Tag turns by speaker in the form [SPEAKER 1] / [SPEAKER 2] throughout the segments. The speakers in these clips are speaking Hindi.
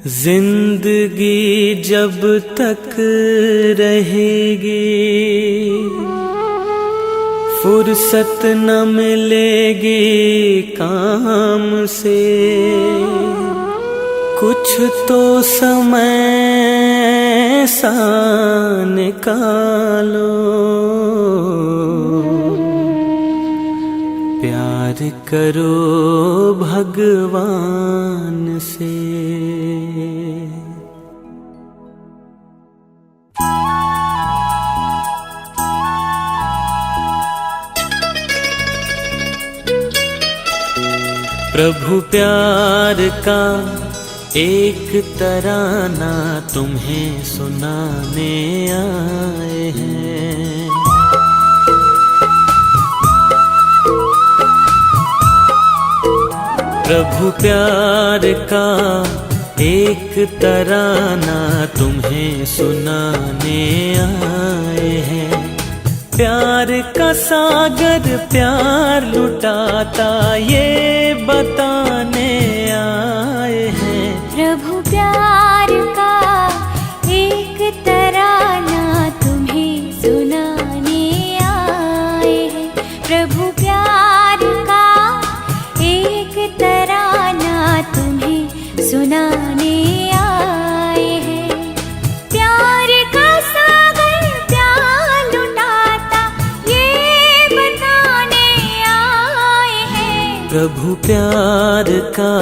[SPEAKER 1] जिंदगी जब तक रहेगी फुर्सत न मिलेगी काम से। कुछ तो समय सा निकालो, प्यार करो भगवान से। प्रभु प्यार का एक तराना तुम्हें सुनाने आए हैं। प्रभु प्यार का एक तराना तुम्हें सुनाने आए हैं। प्यार का सागर प्यार लुटाता ये बताने आए हैं।
[SPEAKER 2] प्रभु प्यार का एक तराना तुम्हें सुनाने आए हैं। प्रभु प्यार का एक तराना तुम्हें सुनाने आए हैं। प्यार का सागर प्यार लुटाता ये बताने आए हैं।
[SPEAKER 1] प्रभु प्यार का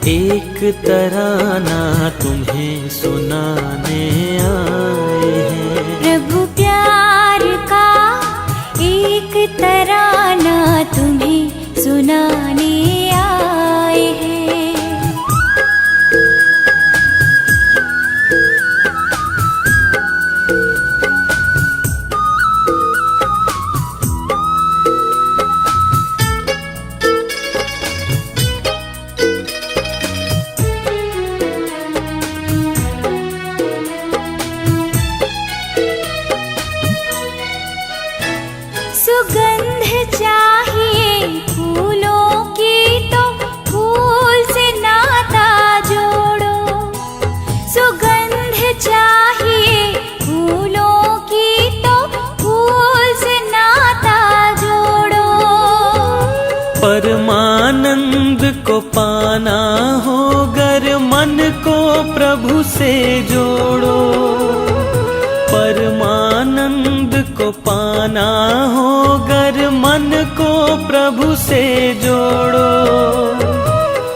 [SPEAKER 1] एक तराना तुम्हें सुनाने आए हैं।
[SPEAKER 2] प्रभु प्यार का एक तराना तुम्हें सुनाने आए हैं। सुगंध चाहिए फूलों की तो फूल से नाता जोड़ो। सुगंध चाहिए फूलों की तो फूल से नाता जोड़ो।
[SPEAKER 1] परमानंद को पाना हो गर मन को प्रभु से जोड़ो। परमानंद को पाना हो गर मन को प्रभु से जोड़ो।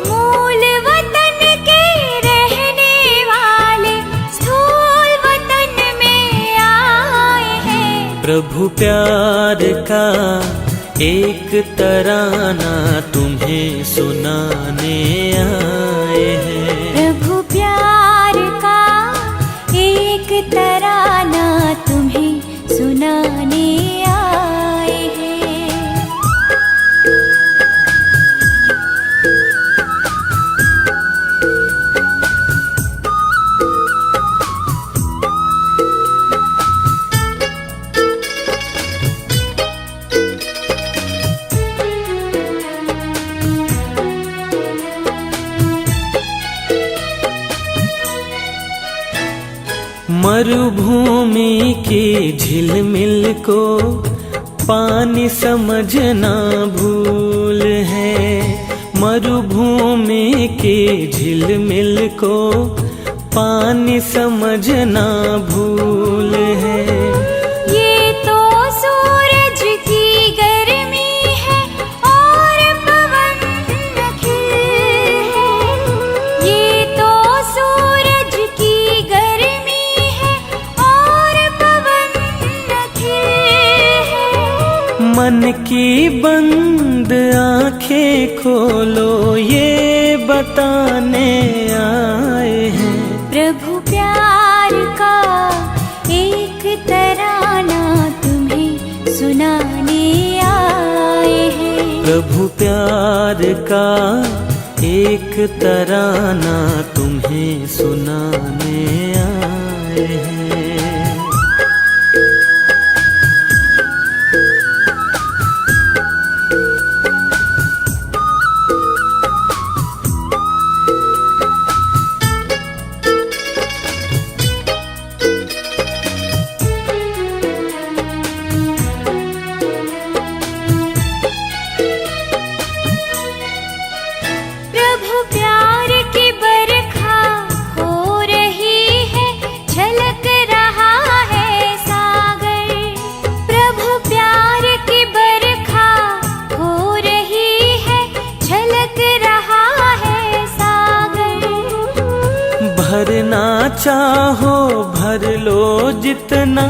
[SPEAKER 2] मूल वतन के रहने वाले स्थूल वतन में आए हैं।
[SPEAKER 1] प्रभु प्यार का एक तराना तुम्हें सुनाने आए हैं।
[SPEAKER 2] प्रभु प्यार का एक तराना तुम्हें सुनाने आए हैं।
[SPEAKER 1] मरुभूमि की झिलमिल को पानी समझना भूल है। मरुभूमि की झिलमिल को पानी समझना भूल है।
[SPEAKER 2] ये तो सूरज की गर्मी है और पवन खिल है। ये तो सूरज की गर्मी है और पवन खिल है।
[SPEAKER 1] मन की बंद आंखें खोलो ये बताने आए हैं।
[SPEAKER 2] प्रभु प्यार का एक तराना तुम्हें सुनाने आए हैं।
[SPEAKER 1] प्रभु प्यार का एक तराना तुम्हें सुनाने आए हैं। भरना चाहो भर लो जितना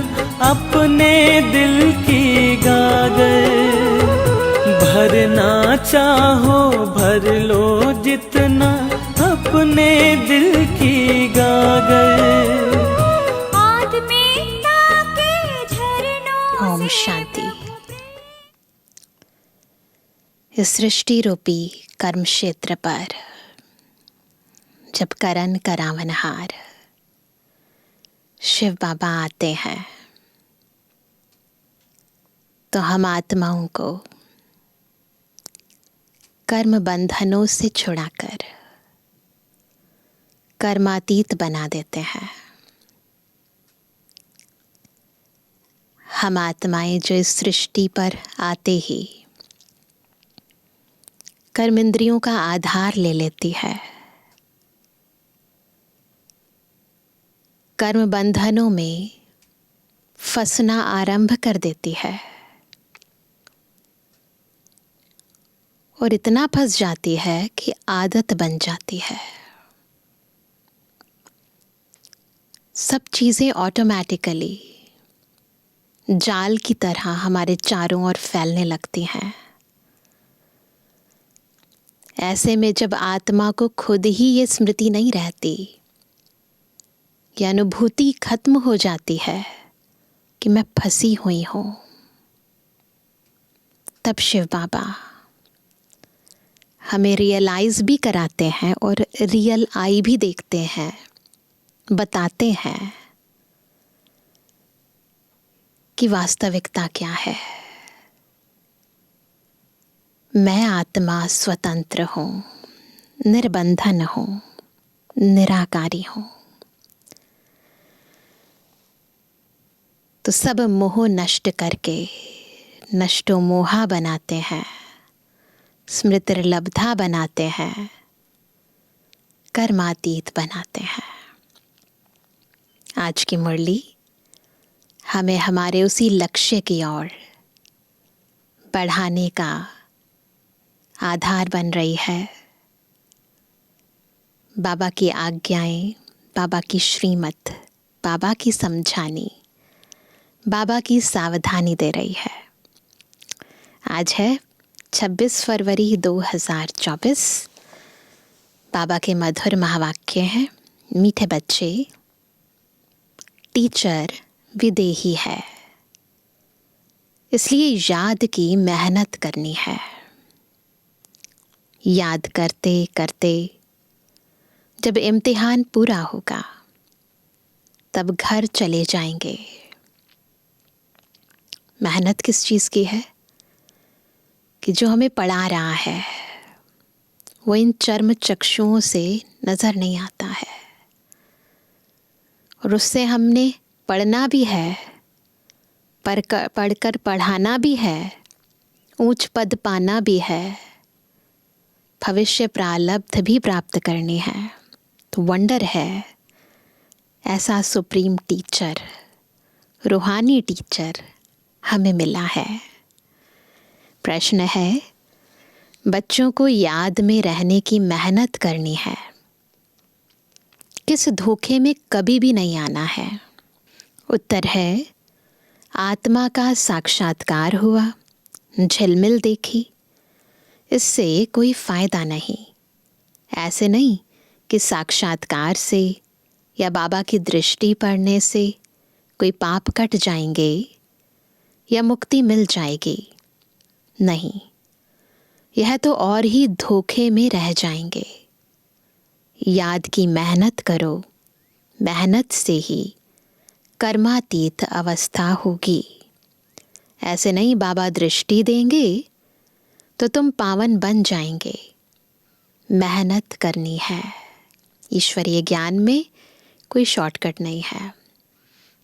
[SPEAKER 1] अपने दिल की गागर, भरना चाहो भर लो जितना अपने दिल की गागर।
[SPEAKER 3] ओम शांति। इस सृष्टि रूपी कर्म क्षेत्र पर जब करन करावनहार शिव बाबा आते हैं तो हम आत्माओं को कर्म बंधनों से छुड़ाकर कर्मातीत बना देते हैं। हम आत्माएं जो इस सृष्टि पर आते ही कर्म इंद्रियों का आधार ले लेती है, कर्म बंधनों में फंसना आरंभ कर देती है और इतना फंस जाती है कि आदत बन जाती है। सब चीजें ऑटोमेटिकली जाल की तरह हमारे चारों ओर फैलने लगती हैं। ऐसे में जब आत्मा को खुद ही ये स्मृति नहीं रहती, ये अनुभूति खत्म हो जाती है कि मैं फंसी हुई हूं, तब शिव बाबा हमें रियलाइज भी कराते हैं और रियल आई भी देखते हैं, बताते हैं कि वास्तविकता क्या है। मैं आत्मा स्वतंत्र हूं, निर्बंधन हूं, निराकारी हूं। तो सब मोह नष्ट करके नष्टो मोहा बनाते हैं, स्मृतिर्लब्धा बनाते हैं, कर्मातीत बनाते हैं। आज की मुरली हमें हमारे उसी लक्ष्य की ओर बढ़ाने का आधार बन रही है। बाबा की आज्ञाएं, बाबा की श्रीमत, बाबा की समझानी, बाबा की सावधानी दे रही है। आज है 26 फरवरी 2024। बाबा के मधुर महावाक्य हैं, मीठे बच्चे, टीचर विदेही है, इसलिए याद की मेहनत करनी है। याद करते करते जब इम्तिहान पूरा होगा तब घर चले जाएंगे। मेहनत किस चीज़ की है कि जो हमें पढ़ा रहा है वो इन चर्म चक्षुओं से नज़र नहीं आता है, और उससे हमने पढ़ना भी है, पढ़कर पढ़ाना भी है, ऊंच पद पाना भी है, भविष्य प्रारब्ध भी प्राप्त करनी है। तो वंडर है ऐसा सुप्रीम टीचर, रूहानी टीचर हमें मिला है। प्रश्न है, बच्चों को याद में रहने की मेहनत करनी है, किस धोखे में कभी भी नहीं आना है। उत्तर है, आत्मा का साक्षात्कार हुआ, झिलमिल देखी, इससे कोई फायदा नहीं। ऐसे नहीं कि साक्षात्कार से या बाबा की दृष्टि पड़ने से कोई पाप कट जाएंगे या मुक्ति मिल जाएगी। नहीं, यह तो और ही धोखे में रह जाएंगे। याद की मेहनत करो, मेहनत से ही कर्मातीत अवस्था होगी। ऐसे नहीं बाबा दृष्टि देंगे तो तुम पावन बन जाएंगे। मेहनत करनी है। ईश्वरीय ज्ञान में कोई शॉर्टकट नहीं है।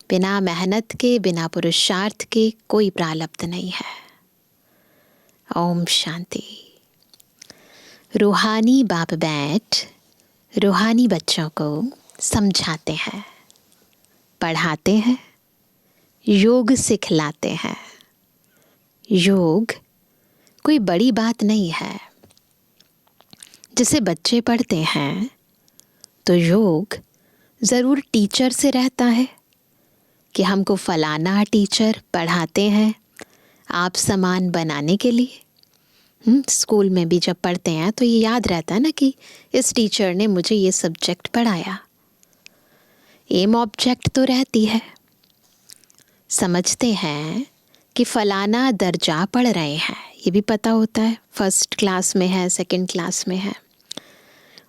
[SPEAKER 3] बिना मेहनत के, बिना पुरुषार्थ के कोई प्रारब्ध नहीं है। ओम शांति। रूहानी बाप बैठ रूहानी बच्चों को समझाते हैं, पढ़ाते हैं, योग सिखलाते हैं। योग कोई बड़ी बात नहीं है। जिसे बच्चे पढ़ते हैं तो योग ज़रूर टीचर से रहता है कि हमको फलाना टीचर पढ़ाते हैं आप समान बनाने के लिए। स्कूल में भी जब पढ़ते हैं तो ये याद रहता है ना कि इस टीचर ने मुझे ये सब्जेक्ट पढ़ाया। एम ऑब्जेक्ट तो रहती है। समझते हैं कि फ़लाना दर्जा पढ़ रहे हैं, ये भी पता होता है, फर्स्ट क्लास में है, सेकंड क्लास में है।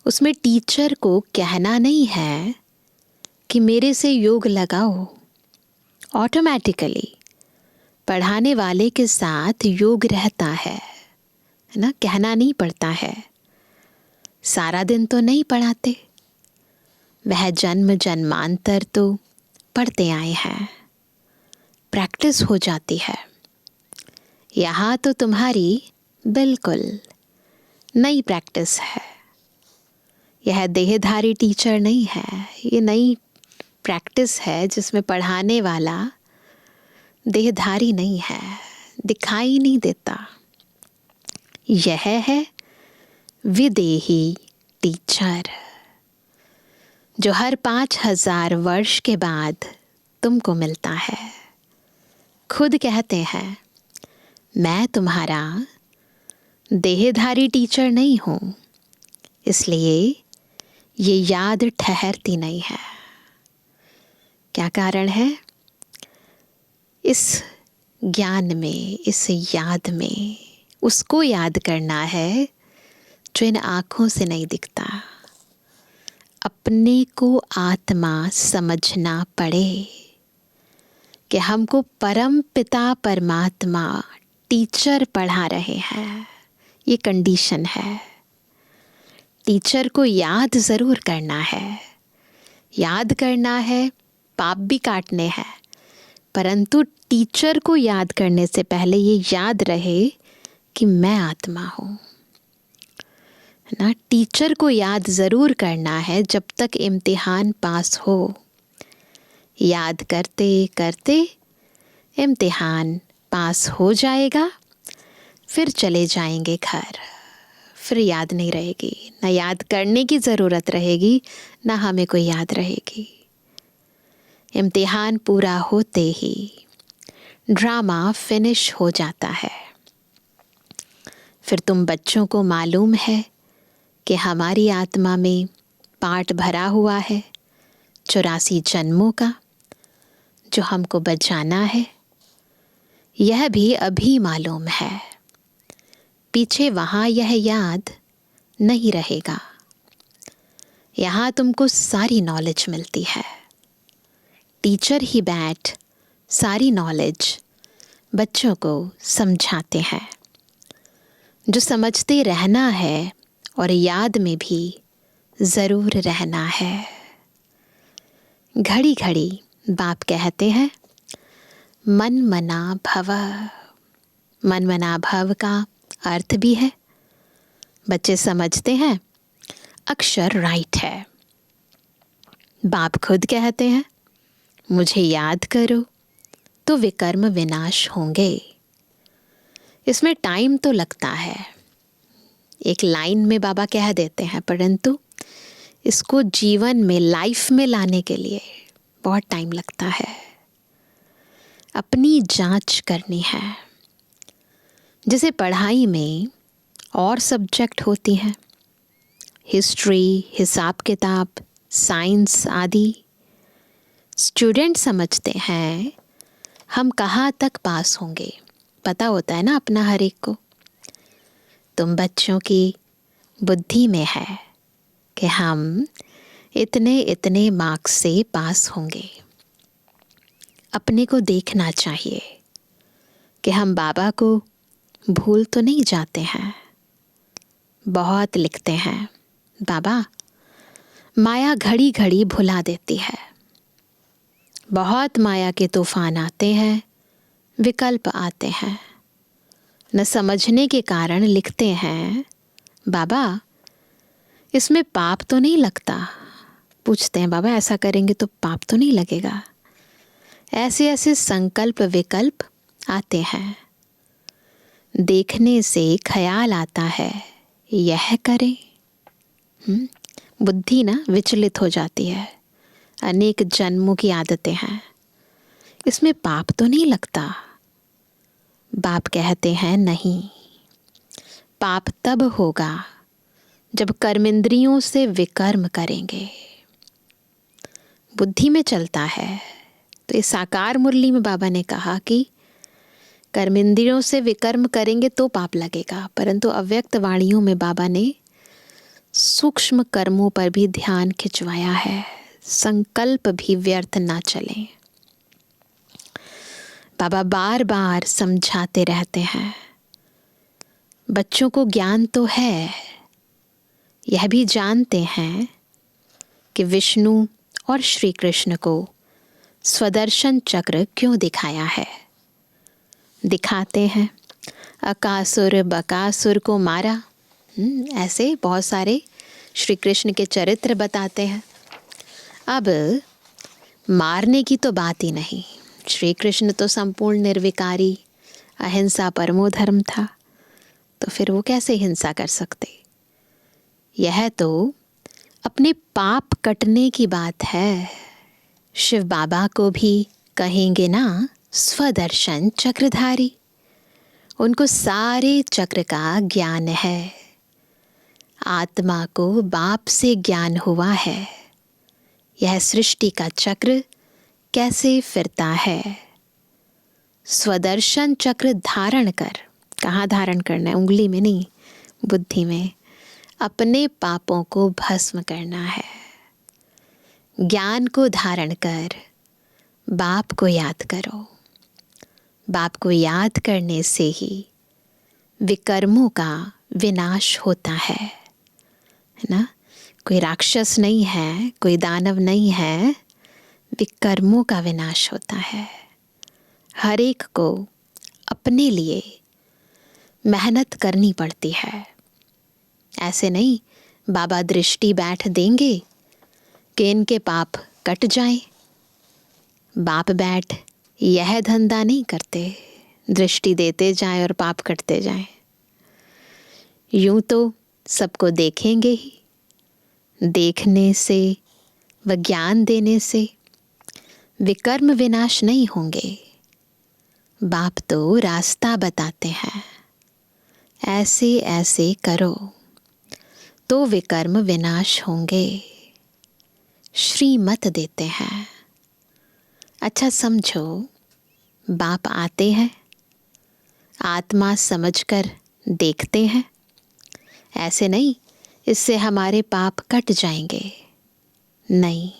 [SPEAKER 3] उसमें टीचर को कहना नहीं है कि मेरे से योग लगाओ। ऑटोमेटिकली पढ़ाने वाले के साथ योग रहता है ना, कहना नहीं पड़ता है। सारा दिन तो नहीं पढ़ाते, वह जन्म जन्मांतर तो पढ़ते आए हैं, प्रैक्टिस हो जाती है। यहाँ तो तुम्हारी बिल्कुल नई प्रैक्टिस है। यह देहधारी टीचर नहीं है, ये नई प्रैक्टिस है जिसमें पढ़ाने वाला देहधारी नहीं है, दिखाई नहीं देता। यह है विदेही टीचर जो हर 5000 वर्ष के बाद तुमको मिलता है। खुद कहते हैं मैं तुम्हारा देहधारी टीचर नहीं हूँ, इसलिए ये याद ठहरती नहीं है। क्या कारण है? इस ज्ञान में, इस याद में उसको याद करना है जो इन आँखों से नहीं दिखता। अपने को आत्मा समझना पड़े कि हमको परम पिता परमात्मा टीचर पढ़ा रहे हैं, ये कंडीशन है। टीचर को याद ज़रूर करना है, याद करना है, पाप भी काटने हैं, परंतु टीचर को याद करने से पहले ये याद रहे कि मैं आत्मा हूँ ना। टीचर को याद ज़रूर करना है जब तक इम्तिहान पास हो। याद करते करते इम्तिहान पास हो जाएगा, फिर चले जाएंगे घर, फिर याद नहीं रहेगी, ना याद करने की ज़रूरत रहेगी, ना हमें कोई याद रहेगी। इम्तिहान पूरा होते ही ड्रामा फिनिश हो जाता है। फिर तुम बच्चों को मालूम है कि हमारी आत्मा में पार्ट भरा हुआ है 84 जन्मों का, जो हमको बचाना है। यह भी अभी मालूम है, पीछे वहाँ यह याद नहीं रहेगा। यहाँ तुमको सारी नॉलेज मिलती है। टीचर ही बैठ सारी नॉलेज बच्चों को समझाते हैं। जो समझते रहना है और याद में भी ज़रूर रहना है। घड़ी घड़ी बाप कहते हैं मन मना भव। मन मना भव का अर्थ भी है, बच्चे समझते हैं, अक्षर राइट है। बाप खुद कहते हैं मुझे याद करो तो विकर्म विनाश होंगे। इसमें टाइम तो लगता है, एक लाइन में बाबा कह देते हैं, परंतु इसको जीवन में, लाइफ में लाने के लिए बहुत टाइम लगता है। अपनी जांच करनी है। जैसे पढ़ाई में और सब्जेक्ट होती हैं, हिस्ट्री, हिसाब किताब, साइंस आदि। स्टूडेंट समझते हैं हम कहाँ तक पास होंगे, पता होता है ना अपना हर एक को। तुम बच्चों की बुद्धि में है कि हम इतने इतने मार्क्स से पास होंगे। अपने को देखना चाहिए कि हम बाबा को भूल तो नहीं जाते हैं। बहुत लिखते हैं बाबा, माया घड़ी घड़ी भुला देती है। बहुत माया के तूफान आते हैं, विकल्प आते हैं। न समझने के कारण लिखते हैं बाबा इसमें पाप तो नहीं लगता। पूछते हैं बाबा ऐसा करेंगे तो पाप तो नहीं लगेगा। ऐसे ऐसे संकल्प विकल्प आते हैं। देखने से ख्याल आता है यह करें, बुद्धि ना विचलित हो जाती है। अनेक जन्मों की आदतें हैं, इसमें पाप तो नहीं लगता। बाप कहते हैं नहीं, पाप तब होगा जब कर्मेंद्रियों से विकर्म करेंगे। बुद्धि में चलता है तो इस साकार मुरली में बाबा ने कहा कि कर्मेंद्रियों से विकर्म करेंगे तो पाप लगेगा, परंतु अव्यक्त वाणियों में बाबा ने सूक्ष्म कर्मों पर भी ध्यान खिंचवाया है, संकल्प भी व्यर्थ ना चले। बाबा बार बार समझाते रहते हैं। बच्चों को ज्ञान तो है, यह भी जानते हैं कि विष्णु और श्री कृष्ण को स्वदर्शन चक्र क्यों दिखाया है। दिखाते हैं अकासुर बकासुर को मारा, ऐसे बहुत सारे श्री कृष्ण के चरित्र बताते हैं। अब मारने की तो बात ही नहीं, श्री कृष्ण तो संपूर्ण निर्विकारी अहिंसा परमो धर्म था, तो फिर वो कैसे हिंसा कर सकते। यह तो अपने पाप कटने की बात है। शिव बाबा को भी कहेंगे ना स्वदर्शन चक्रधारी, उनको सारे चक्र का ज्ञान है। आत्मा को बाप से ज्ञान हुआ है, यह सृष्टि का चक्र कैसे फिरता है। स्वदर्शन चक्र धारण कर, कहाँ धारण करना है, उंगली में नहीं, बुद्धि में। अपने पापों को भस्म करना है। ज्ञान को धारण कर बाप को याद करो। बाप को याद करने से ही विकर्मों का विनाश होता है ना। कोई राक्षस नहीं है, कोई दानव नहीं है, विकर्मों का विनाश होता है। हर एक को अपने लिए मेहनत करनी पड़ती है। ऐसे नहीं बाबा दृष्टि बैठ देंगे कि इनके पाप कट जाएं। बाप बैठ यह धंधा नहीं करते, दृष्टि देते जाएं और पाप कटते जाएं। यूं तो सबको देखेंगे ही, देखने से व ज्ञान देने से विकर्म विनाश नहीं होंगे। बाप तो रास्ता बताते हैं, ऐसे ऐसे करो तो विकर्म विनाश होंगे। श्रीमत देते हैं। अच्छा समझो, बाप आते हैं, आत्मा समझकर देखते हैं। ऐसे नहीं इससे हमारे पाप कट जाएंगे, नहीं,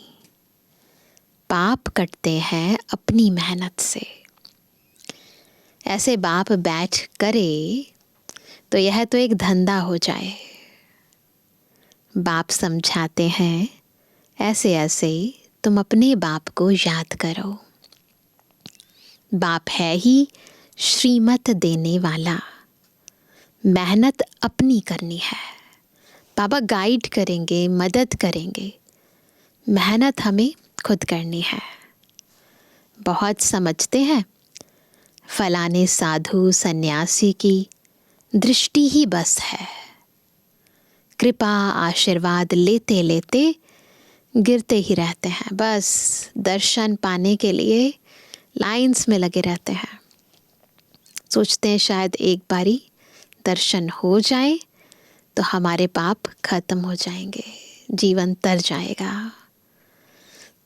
[SPEAKER 3] पाप कटते हैं अपनी मेहनत से। ऐसे बाप बैठ करे तो यह तो एक धंधा हो जाए। बाप समझाते हैं, ऐसे ऐसे तुम अपने बाप को याद करो। बाप है ही श्रीमत देने वाला, मेहनत अपनी करनी है। बाबा गाइड करेंगे, मदद करेंगे, मेहनत हमें खुद करनी है। बहुत समझते हैं फलाने साधु सन्यासी की दृष्टि ही बस है, कृपा आशीर्वाद लेते लेते गिरते ही रहते हैं, बस दर्शन पाने के लिए लाइंस में लगे रहते हैं। सोचते हैं शायद एक बारी दर्शन हो जाए तो हमारे पाप खत्म हो जाएंगे, जीवन तर जाएगा।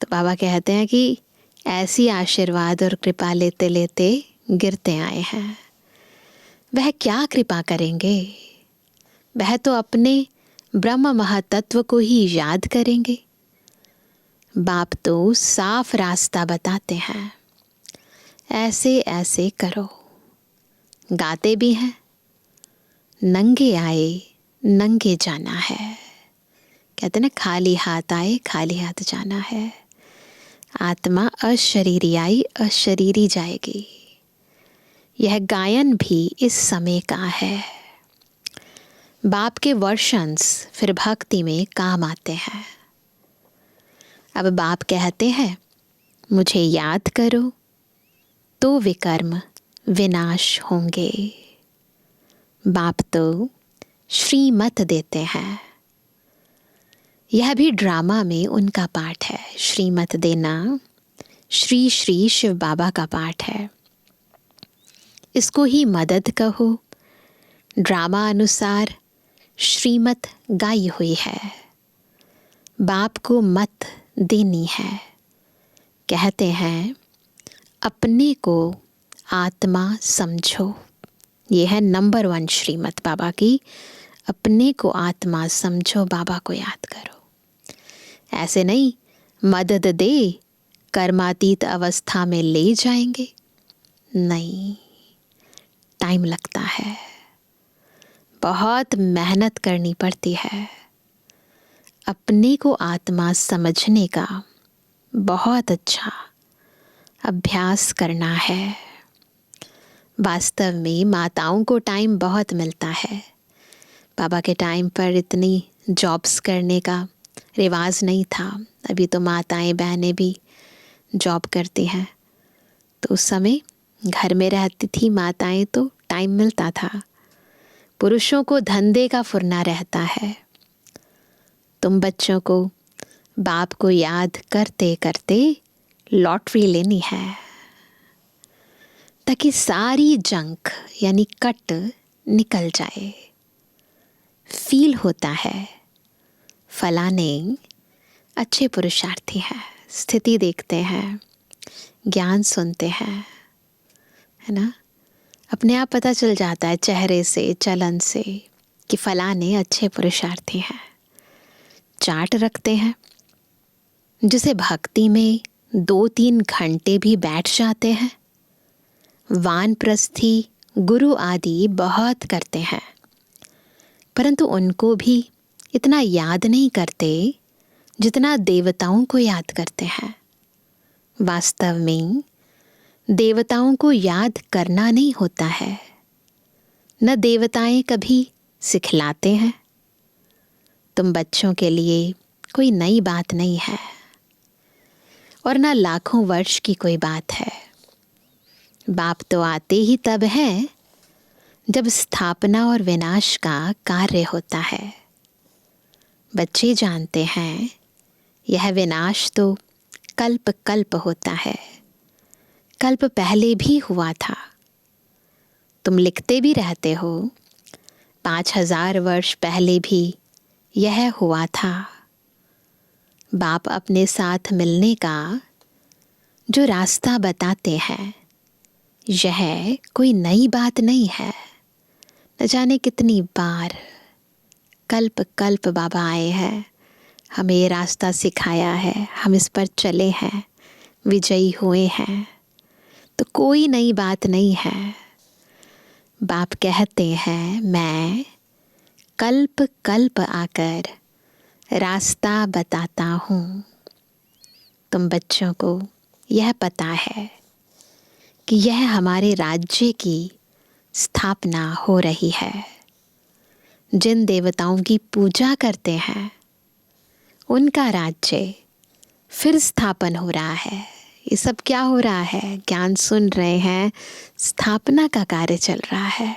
[SPEAKER 3] तो बाबा कहते हैं कि ऐसी आशीर्वाद और कृपा लेते लेते गिरते आए हैं। वह क्या कृपा करेंगे, वह तो अपने ब्रह्म महातत्व को ही याद करेंगे। बाप तो साफ रास्ता बताते हैं, ऐसे ऐसे करो। गाते भी हैं, नंगे आए नंगे जाना है। कहते ना खाली हाथ आए खाली हाथ जाना है। आत्मा अशरीरी आई अशरीरी जाएगी। यह गायन भी इस समय का है। बाप के वर्शंस फिर भक्ति में काम आते हैं। अब बाप कहते हैं मुझे याद करो तो विकर्म विनाश होंगे। बाप तो श्रीमत देते हैं। यह भी ड्रामा में उनका पार्ट है। श्रीमत देना श्री श्री शिव बाबा का पार्ट है। इसको ही मदद कहो। ड्रामा अनुसार श्रीमत गाई हुई है। बाप को मत देनी है। कहते हैं अपने को आत्मा समझो। ये है नंबर 1 श्रीमत बाबा की। अपने को आत्मा समझो, बाबा को याद करो। ऐसे नहीं मदद दे कर्मातीत अवस्था में ले जाएंगे, नहीं, टाइम लगता है, बहुत मेहनत करनी पड़ती है। अपने को आत्मा समझने का बहुत अच्छा अभ्यास करना है। वास्तव में माताओं को टाइम बहुत मिलता है। बाबा के टाइम पर इतनी जॉब्स करने का रिवाज नहीं था। अभी तो माताएं बहनें भी जॉब करती हैं, तो उस समय घर में रहती थी माताएं तो टाइम मिलता था। पुरुषों को धंधे का फुरना रहता है। तुम बच्चों को बाप को याद करते करते लॉटरी लेनी है, ताकि सारी जंक यानी कट निकल जाए। फील होता है फलाने अच्छे पुरुषार्थी हैं। स्थिति देखते हैं, ज्ञान सुनते हैं, है ना। अपने आप पता चल जाता है चेहरे से, चलन से कि फलाने अच्छे पुरुषार्थी हैं। चार्ट रखते हैं। जिसे भक्ति में 2-3 घंटे भी बैठ जाते हैं। वानप्रस्थी गुरु आदि बहुत करते हैं, परंतु उनको भी इतना याद नहीं करते जितना देवताओं को याद करते हैं। वास्तव में देवताओं को याद करना नहीं होता है। न देवताएं कभी सिखलाते हैं। तुम बच्चों के लिए कोई नई बात नहीं है, और न लाखों वर्ष की कोई बात है। बाप तो आते ही तब है जब स्थापना और विनाश का कार्य होता है। बच्चे जानते हैं यह विनाश तो कल्प कल्प होता है। कल्प पहले भी हुआ था। तुम लिखते भी रहते हो 5000 वर्ष पहले भी यह हुआ था। बाप अपने साथ मिलने का जो रास्ता बताते हैं, यह कोई नई बात नहीं है। न जाने कितनी बार कल्प कल्प बाबा आए हैं, हमें ये रास्ता सिखाया है, हम इस पर चले हैं, विजयी हुए हैं। तो कोई नई बात नहीं है। बाप कहते हैं मैं कल्प कल्प आकर रास्ता बताता हूँ। तुम बच्चों को यह पता है कि यह हमारे राज्य की स्थापना हो रही है। जिन देवताओं की पूजा करते हैं उनका राज्य फिर स्थापन हो रहा है। ये सब क्या हो रहा है? ज्ञान सुन रहे हैं, स्थापना का कार्य चल रहा है।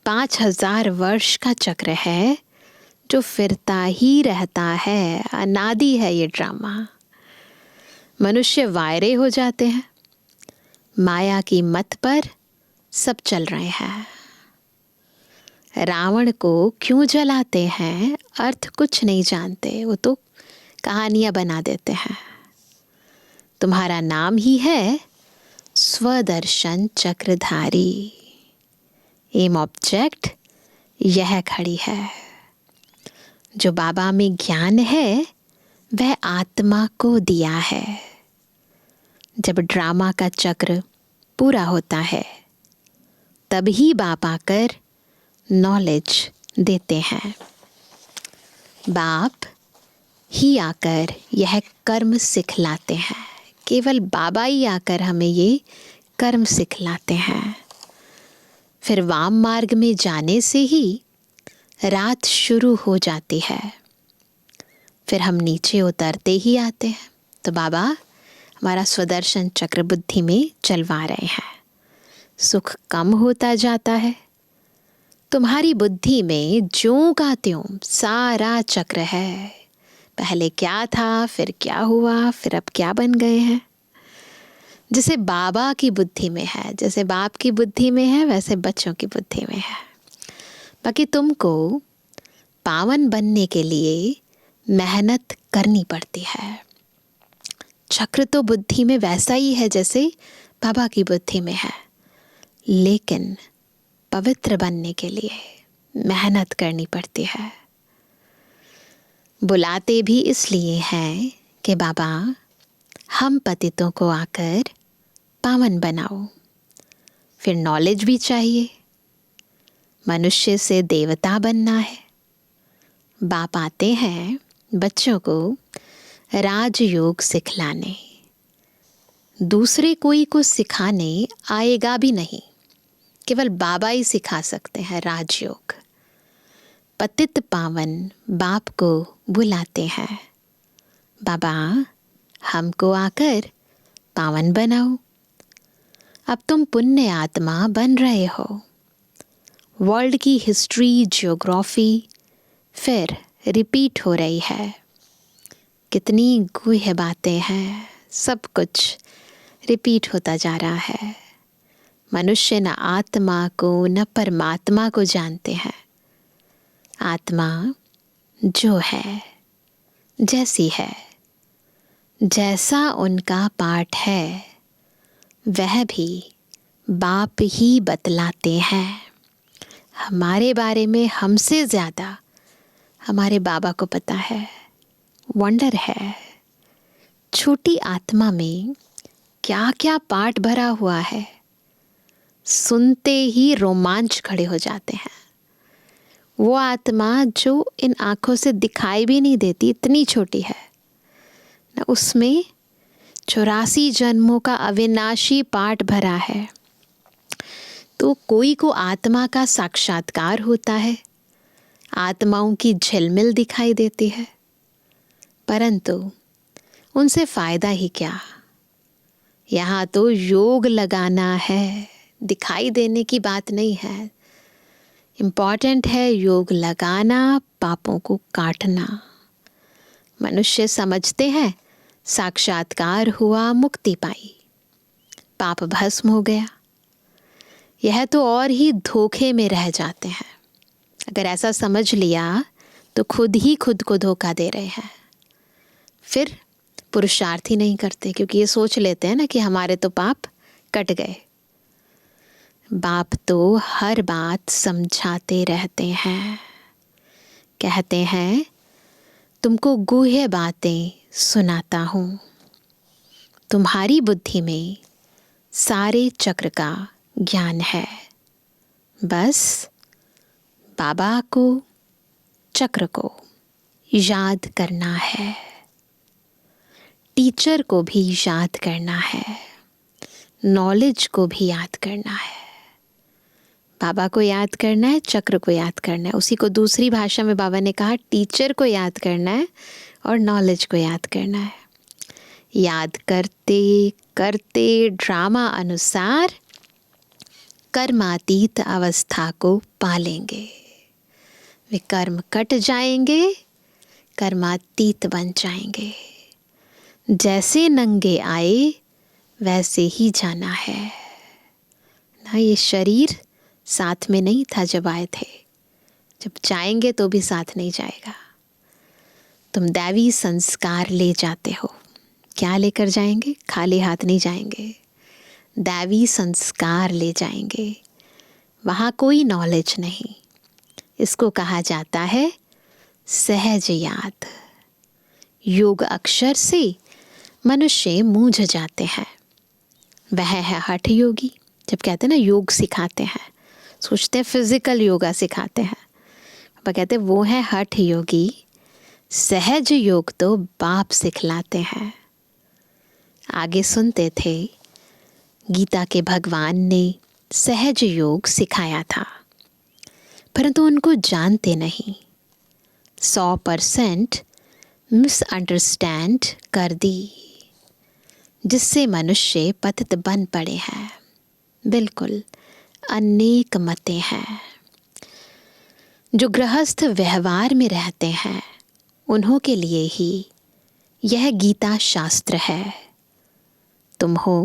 [SPEAKER 3] 5000 वर्ष का चक्र है जो फिरता ही रहता है। अनादि है ये ड्रामा। मनुष्य वायरे हो जाते हैं। माया की मत पर सब चल रहे हैं। रावण को क्यों जलाते हैं? अर्थ कुछ नहीं जानते, वो तो कहानियां बना देते हैं। तुम्हारा नाम ही है स्वदर्शन चक्रधारी। एम ऑब्जेक्ट यह खड़ी है। जो बाबा में ज्ञान है वह आत्मा को दिया है। जब ड्रामा का चक्र पूरा होता है तभी बाप आकर नॉलेज देते हैं। बाप ही आकर यह कर्म सिखलाते हैं। केवल बाबा ही आकर हमें ये कर्म सिखलाते हैं। फिर वाम मार्ग में जाने से ही रात शुरू हो जाती है। फिर हम नीचे उतरते ही आते हैं तो बाबा हमारा स्वदर्शन चक्र बुद्धि में चलवा रहे हैं। सुख कम होता जाता है तुम्हारी बुद्धि में ज्यों का त्यों सारा चक्र है। पहले क्या था, फिर क्या हुआ, फिर अब क्या बन गए हैं। जैसे बाबा की बुद्धि में है, जैसे बाप की बुद्धि में है, वैसे बच्चों की बुद्धि में है। बाकी तुमको पावन बनने के लिए मेहनत करनी पड़ती है। चक्र तो बुद्धि में वैसा ही है जैसे बाबा की बुद्धि में है, लेकिन पवित्र बनने के लिए मेहनत करनी पड़ती है। बुलाते भी इसलिए हैं कि बाबा हम पतितों को आकर पावन बनाओ। फिर नॉलेज भी चाहिए, मनुष्य से देवता बनना है। बाप आते हैं बच्चों को राजयोग सिखलाने, दूसरे कोई को सिखाने आएगा भी नहीं, केवल बाबा ही सिखा सकते हैं राजयोग। पतित पावन बाप को बुलाते हैं, बाबा हमको आकर पावन बनाओ। अब तुम पुण्य आत्मा बन रहे हो। वर्ल्ड की हिस्ट्री, ज्योग्राफी फिर रिपीट हो रही है। कितनी गूढ़ बातें हैं, सब कुछ रिपीट होता जा रहा है। मनुष्य न आत्मा को न परमात्मा को जानते हैं। आत्मा जो है, जैसी है, जैसा उनका पाठ है, वह भी बाप ही बतलाते हैं। हमारे बारे में हमसे ज़्यादा हमारे बाबा को पता है। वंडर है, छोटी आत्मा में क्या क्या पाठ भरा हुआ है, सुनते ही रोमांच खड़े हो जाते हैं। वो आत्मा जो इन आँखों से दिखाई भी नहीं देती, इतनी छोटी है ना, उसमें 84 जन्मों का अविनाशी पाठ भरा है। तो कोई को आत्मा का साक्षात्कार होता है, आत्माओं की झिलमिल दिखाई देती है, परंतु उनसे फ़ायदा ही क्या। यहाँ तो योग लगाना है, दिखाई देने की बात नहीं है। इम्पॉर्टेंट है योग लगाना, पापों को काटना। मनुष्य समझते हैं साक्षात्कार हुआ, मुक्ति पाई, पाप भस्म हो गया। यह तो और ही धोखे में रह जाते हैं। अगर ऐसा समझ लिया तो खुद ही खुद को धोखा दे रहे हैं। फिर पुरुषार्थ ही नहीं करते, क्योंकि ये सोच लेते हैं ना कि हमारे तो पाप कट गए। बाप तो हर बात समझाते रहते हैं, कहते हैं तुमको गूढ़ बातें सुनाता हूँ। तुम्हारी बुद्धि में सारे चक्र का ज्ञान है, बस बाबा को, चक्र को याद करना है। टीचर को भी याद करना है, नॉलेज को भी याद करना है। बाबा को याद करना है, चक्र को याद करना है। उसी को दूसरी भाषा में बाबा ने कहा टीचर को याद करना है और नॉलेज को याद करना है। याद करते करते ड्रामा अनुसार कर्मातीत अवस्था को पालेंगे। वे कर्म कट जाएंगे, कर्मातीत बन जाएंगे। जैसे नंगे आए वैसे ही जाना है ना। ये शरीर साथ में नहीं था जब आए थे, जब जाएंगे तो भी साथ नहीं जाएगा। तुम दैवी संस्कार ले जाते हो, क्या लेकर जाएंगे? खाली हाथ नहीं जाएंगे, दैवी संस्कार ले जाएंगे। वहाँ कोई नॉलेज नहीं। इसको कहा जाता है सहज याद। योग अक्षर से मनुष्य मूझ जाते हैं। वह है हठ योगी। जब कहते हैं ना योग सिखाते हैं, सोचते हैं फिजिकल योगा सिखाते हैं, पापा कहते हैं वो है हठ योगी। सहज योग तो बाप सिखलाते हैं। आगे सुनते थे गीता के भगवान ने सहज योग सिखाया था, परंतु उनको जानते नहीं। 100% मिसअंडरस्टैंड कर दी, जिससे मनुष्य पतित बन पड़े हैं। बिल्कुल अनेक मतें हैं। जो गृहस्थ व्यवहार में रहते हैं उन्हों के लिए ही यह गीता शास्त्र है। तुम हो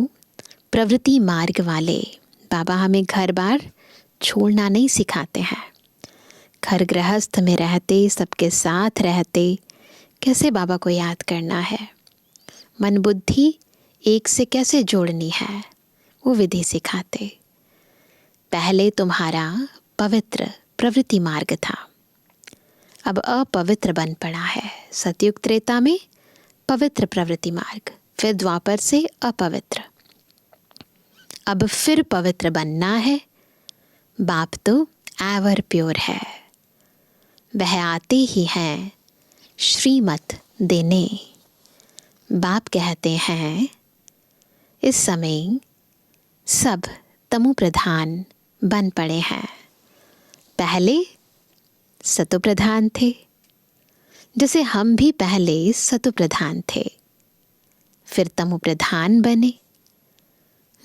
[SPEAKER 3] प्रवृत्ति मार्ग वाले। बाबा हमें घर बार छोड़ना नहीं सिखाते हैं। घर गृहस्थ में रहते, सबके साथ रहते, कैसे बाबा को याद करना है, मन बुद्धि एक से कैसे जोड़नी है, वो विधि सिखाते। पहले तुम्हारा पवित्र प्रवृत्ति मार्ग था, अब अपवित्र बन पड़ा है। सतयुग त्रेता में पवित्र प्रवृत्ति मार्ग, फिर द्वापर से अपवित्र, अब फिर पवित्र बनना है। बाप तो एवर प्योर है, वह आते ही हैं श्रीमत देने। बाप कहते हैं इस समय सब तमु प्रधान बन पड़े हैं। पहले सतो प्रधान थे, जैसे हम भी पहले सतो प्रधान थे, फिर तमु प्रधान बने।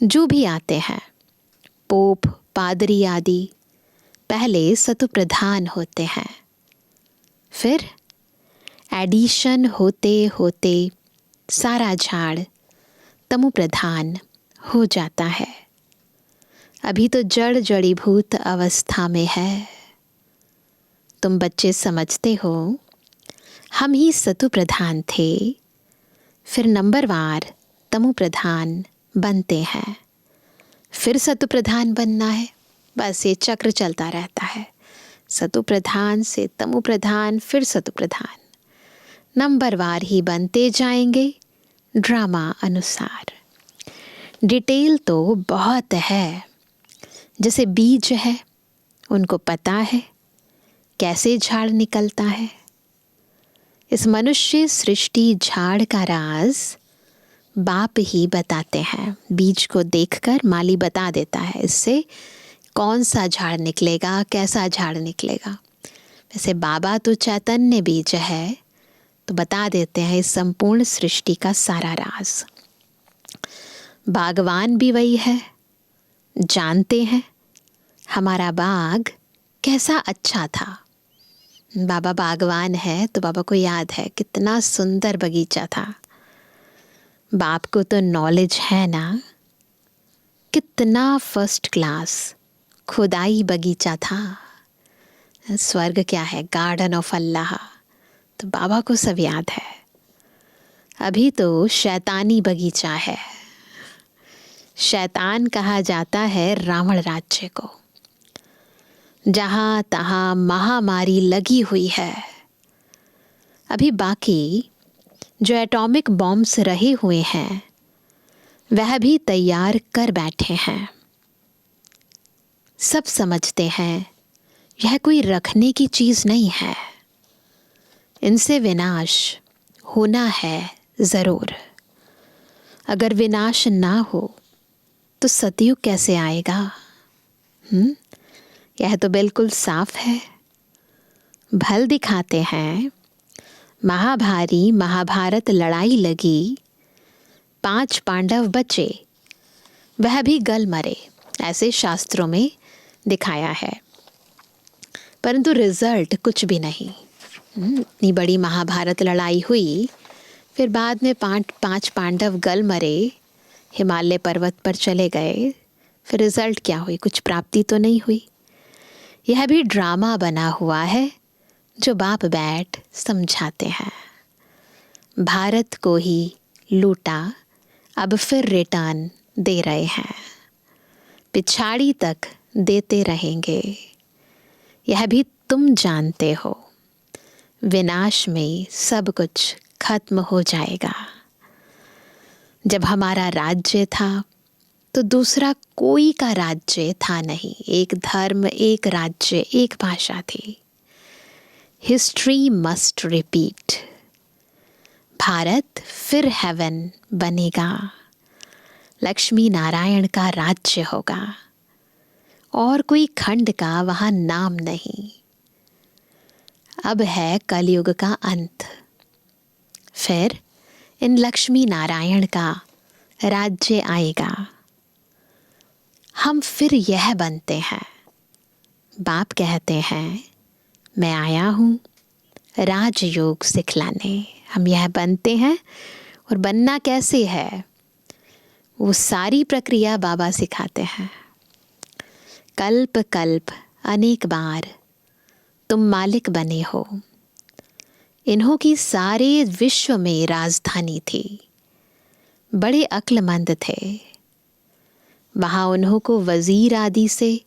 [SPEAKER 3] जो भी आते हैं पोप, पादरी आदि, पहले सतो प्रधान होते हैं, फिर एडिशन होते होते सारा झाड़ तमु प्रधान हो जाता है। अभी तो जड़ जड़ीभूत अवस्था में है। तुम बच्चे समझते हो हम ही सतु प्रधान थे, फिर नंबरवार तमु प्रधान बनते हैं, फिर सतु प्रधान बनना है। बस ये चक्र चलता रहता है, सतु प्रधान से तमु प्रधान, फिर सतु प्रधान, नंबरवार ही बनते जाएंगे ड्रामा अनुसार। डिटेल तो बहुत है। जैसे बीज है, उनको पता है कैसे झाड़ निकलता है। इस मनुष्य सृष्टि झाड़ का राज बाप ही बताते हैं। बीज को देखकर माली बता देता है इससे कौन सा झाड़ निकलेगा, कैसा झाड़ निकलेगा। वैसे बाबा तो चैतन्य बीज है, तो बता देते हैं इस संपूर्ण सृष्टि का सारा राज। बागवान भी वही है, जानते हैं हमारा बाग कैसा अच्छा था। बाबा बागवान है तो बाबा को याद है कितना सुंदर बगीचा था। बाप को तो नॉलेज है ना, कितना फर्स्ट क्लास खुदाई बगीचा था। स्वर्ग क्या है, गार्डन ऑफ अल्लाह, तो बाबा को सब याद है। अभी तो शैतानी बगीचा है। शैतान कहा जाता है रावण राज्य को, जहाँ तहाँ महामारी लगी हुई है। अभी बाकी जो एटॉमिक बॉम्ब्स रहे हुए हैं वह भी तैयार कर बैठे हैं। सब समझते हैं यह कोई रखने की चीज़ नहीं है, इनसे विनाश होना है ज़रूर। अगर विनाश ना हो तो सतयुग कैसे आएगा? यह तो बिल्कुल साफ है। भल दिखाते हैं महाभारी महाभारत लड़ाई लगी, 5 पांडव बचे, वह भी गल मरे, ऐसे शास्त्रों में दिखाया है। परंतु रिजल्ट कुछ भी नहीं। इतनी बड़ी महाभारत लड़ाई हुई, फिर बाद में 5 पांडव गल मरे, हिमालय पर्वत पर चले गए, फिर रिजल्ट क्या हुई? कुछ प्राप्ति तो नहीं हुई। यह भी ड्रामा बना हुआ है जो बाप बैठ समझाते हैं। भारत को ही लूटा, अब फिर रिटर्न दे रहे हैं, पिछाड़ी तक देते रहेंगे। यह भी तुम जानते हो, विनाश में सब कुछ खत्म हो जाएगा। जब हमारा राज्य था तो दूसरा कोई का राज्य था नहीं। एक धर्म, एक राज्य, एक भाषा थी। History must repeat. भारत फिर हेवन बनेगा, लक्ष्मी नारायण का राज्य होगा, और कोई खंड का वहाँ नाम नहीं। अब है कलयुग का अंत, फिर इन लक्ष्मी नारायण का राज्य आएगा। हम फिर यह बनते हैं। बाप कहते हैं मैं आया हूँ राजयोग सिखलाने। हम यह बनते हैं, और बनना कैसे है वो सारी प्रक्रिया बाबा सिखाते हैं। कल्प कल्प अनेक बार तुम मालिक बने हो। इन्हों की सारे विश्व में राजधानी थी। बड़े अक्लमंद थे। वहाँ उन्हों को वजीर आदि से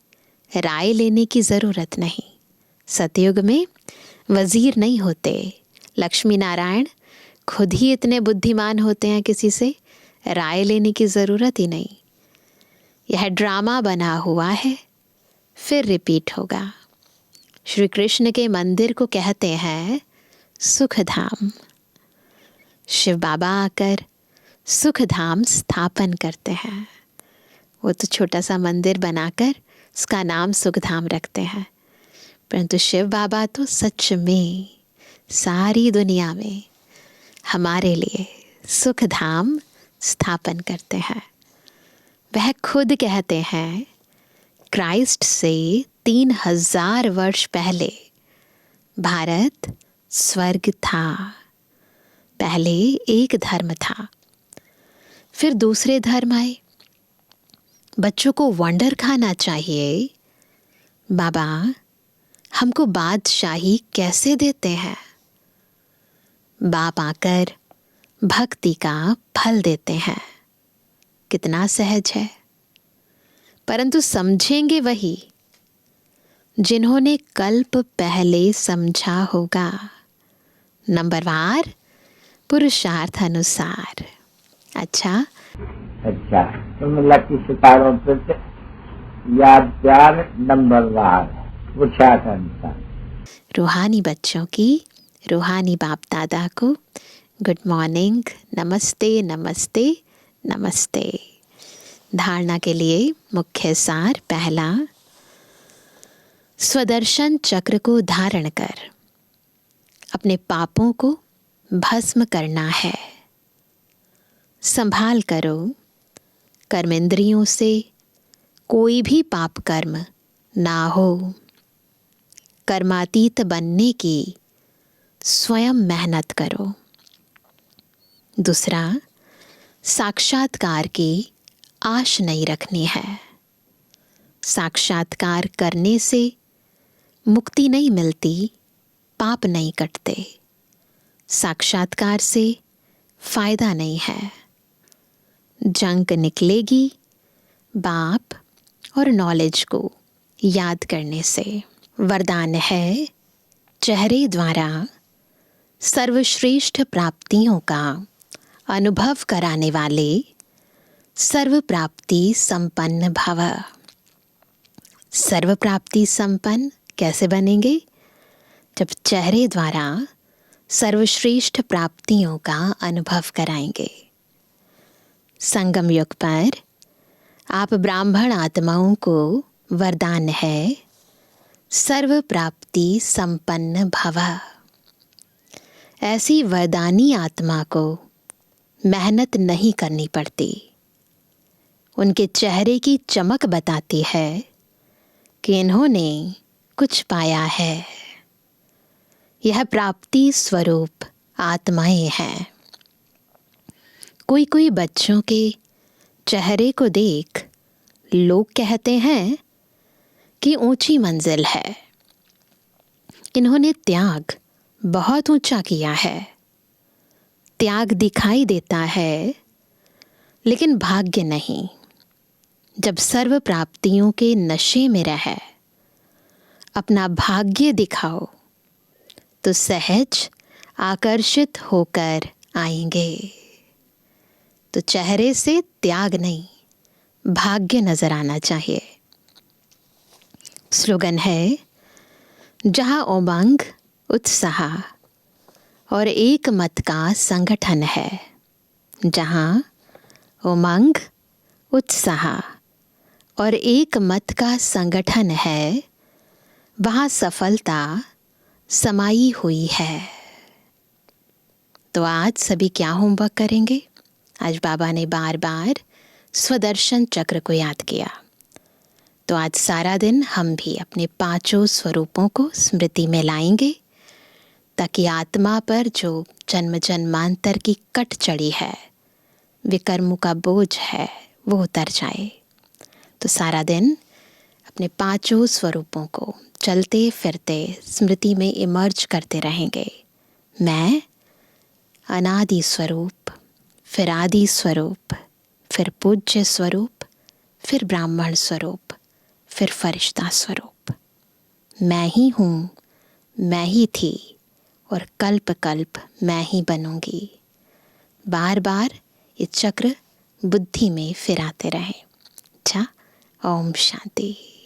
[SPEAKER 3] राय लेने की ज़रूरत नहीं। सतयुग में वजीर नहीं होते। लक्ष्मी नारायण खुद ही इतने बुद्धिमान होते हैं, किसी से राय लेने की ज़रूरत ही नहीं। यह ड्रामा बना हुआ है, फिर रिपीट होगा। श्री कृष्ण के मंदिर को कहते हैं सुखधाम। शिव बाबा आकर सुखधाम स्थापन करते हैं। वो तो छोटा सा मंदिर बनाकर उसका नाम सुखधाम रखते हैं, परंतु शिव बाबा तो सच में सारी दुनिया में हमारे लिए सुखधाम स्थापन करते हैं। वह खुद कहते हैं क्राइस्ट से 3000 वर्ष पहले भारत स्वर्ग था। पहले एक धर्म था, फिर दूसरे धर्म आए। बच्चों को वंडर खाना चाहिए। बाबा हमको बादशाही कैसे देते हैं? बाप आकर भक्ति का फल देते हैं। कितना सहज है। परंतु समझेंगे वही जिन्होंने कल्प पहले समझा होगा, नंबरवार पुरुषार्थ अनुसार। अच्छा,
[SPEAKER 4] तुम लकी सितारों पर याद प्यार नंबरवार पुरुषार्थ अनुसार।
[SPEAKER 3] रूहानी बच्चों की, रूहानी बाप दादा को गुड मॉर्निंग, नमस्ते नमस्ते नमस्ते। धारणा के लिए मुख्य सार। पहला, स्वदर्शन चक्र को धारण कर अपने पापों को भस्म करना है। संभाल करो, कर्मेंद्रियों से कोई भी पाप कर्म ना हो। कर्मातीत बनने की स्वयं मेहनत करो। दूसरा, साक्षात्कार की आश नहीं रखनी है। साक्षात्कार करने से मुक्ति नहीं मिलती, पाप नहीं कटते। साक्षात्कार से फायदा नहीं है। जंक निकलेगी बाप और नॉलेज को याद करने से। वरदान है चेहरे द्वारा सर्वश्रेष्ठ प्राप्तियों का अनुभव कराने वाले सर्व प्राप्ति संपन्न भव। सर्व प्राप्ति संपन्न कैसे बनेंगे? जब चेहरे द्वारा सर्वश्रेष्ठ प्राप्तियों का अनुभव कराएंगे। संगम युग पर आप ब्राह्मण आत्माओं को वरदान है सर्व प्राप्ति संपन्न भव। ऐसी वरदानी आत्मा को मेहनत नहीं करनी पड़ती। उनके चेहरे की चमक बताती है कि इन्होंने कुछ पाया है। यह प्राप्ति स्वरूप आत्माएं हैं। कोई कोई बच्चों के चेहरे को देख लोग कहते हैं कि ऊंची मंजिल है, इन्होंने त्याग बहुत ऊंचा किया है। त्याग दिखाई देता है लेकिन भाग्य नहीं। जब सर्व प्राप्तियों के नशे में रहे, अपना भाग्य दिखाओ तो सहज आकर्षित होकर आएंगे। तो चेहरे से त्याग नहीं, भाग्य नजर आना चाहिए। स्लोगन है जहाँ उमंग, उत्साह और एक मत का संगठन है। जहाँ उमंग, उत्साह और एक मत का संगठन है, वहाँ सफलता समाई हुई है। तो आज सभी क्या होमवर्क करेंगे? आज बाबा ने बार बार स्वदर्शन चक्र को याद किया। तो आज सारा दिन हम भी अपने पांचों स्वरूपों को स्मृति में लाएंगे, ताकि आत्मा पर जो जन्म जन्मांतर की कट चढ़ी है, विकर्मों का बोझ है, वो उतर जाए। तो सारा दिन अपने पांचों स्वरूपों को चलते फिरते स्मृति में इमर्ज करते रहेंगे। मैं अनादि स्वरूप, फिर आदि स्वरूप, फिर पूज्य स्वरूप, फिर ब्राह्मण स्वरूप, फिर फरिश्ता स्वरूप। मैं ही हूँ, मैं ही थी और कल्प कल्प मैं ही बनूंगी। बार बार ये चक्र बुद्धि में फिराते रहें। अच्छा, ओम शांति।